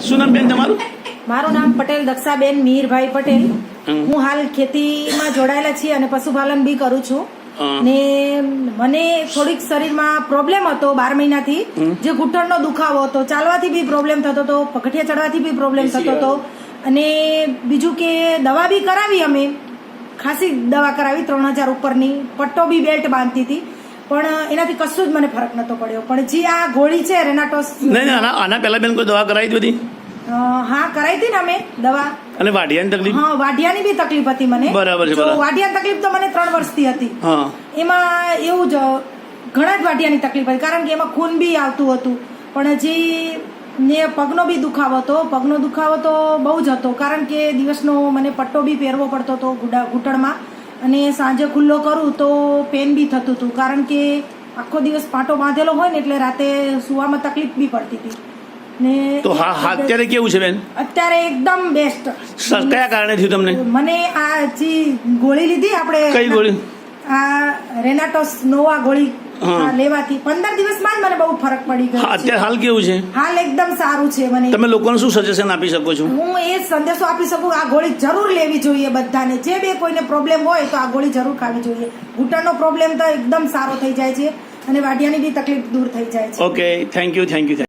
શું નામ બેન તમારું? મારું નામ પટેલ દક્ષાબેન મીરભાઈ પટેલ. હું હાલ ખેતીમાં જોડાયેલા છીએ અને પશુપાલન બી કરું છું. ને મને થોડીક શરીરમાં પ્રોબ્લેમ હતો 12 મહિનાથી, જે ઘૂંટણનો દુખાવો હતો, ચાલવાથી બી પ્રોબ્લેમ થતો હતો, પગથિયા ચડવાથી બી પ્રોબ્લેમ થતો હતો. અને બીજું કે દવા બી કરાવી, અમે ખાસી દવા કરાવી 3000 ઉપરની, પટ્ટો બી બેલ્ટ બાંધતી હતી, પણ એનાથી કશું જ મને ફરક નતો પડ્યો. પણ જે આ ગોળી છે રેનાટોસ, નહીં આના પહેલા બેન કોઈ દવા કરાવી હતી? હા કરાવી હતી ને અમે દવા. અને વાઢિયાની તકલીફ? હા, વાઢિયાની બી તકલીફ હતી મને. બરાબર છે. વાઢિયાની તકલીફ તો મને 3 વર્ષથી હતી. એમાં એવું જ ઘણા જ વાઢિયાની તકલીફ હતી, કારણ કે એમાં ખૂન બી આવતું હતું. પણ હજી ને પગનો બી દુખાવો હતો. પગનો દુખાવો તો બહુ જ હતો, કારણ કે દિવસનો મને પટ્ટો બી પહેરવો પડતો હતો ઘૂંટણમાં, અને સાંજે ખુલ્લો કરું તો પેન બી થતું હતું, કારણ કે આખો દિવસ પાટો બાંધેલો હોય ને એટલે રાતે સુવામાં તકલીફ બી પડતી હતી. ને તો હા અત્યારે કેવું છે બેન? અત્યારે એકદમ બેસ્ટ. કયા કારણે થયું તમને? મને આ જે ગોળી લીધી આપણે, કઈ ગોળી? આ રેનાટોસ નોવા ગોળી લેવાથી 15 દિવસમાં જ મને બહુ ફરક પડી ગયો. અત્યારે હાલ કેવું છે? હાલ એકદમ સારું છે. મને તમે લોકોને શું સજેશન આપી શકો છો? હું એ સંદેશો આપી શકું, આ ગોળી જરૂર લેવી જોઈએ બધાને. જે બે કોઈને પ્રોબ્લેમ હોય તો આ ગોળી જરૂર ખાવી જોઈએ. ઘૂંટણનો પ્રોબ્લેમ તો એકદમ સારો થઈ જાય છે, અને વાઢિયાની બી તકલીફ દૂર થઈ જાય છે. Okay, thank you.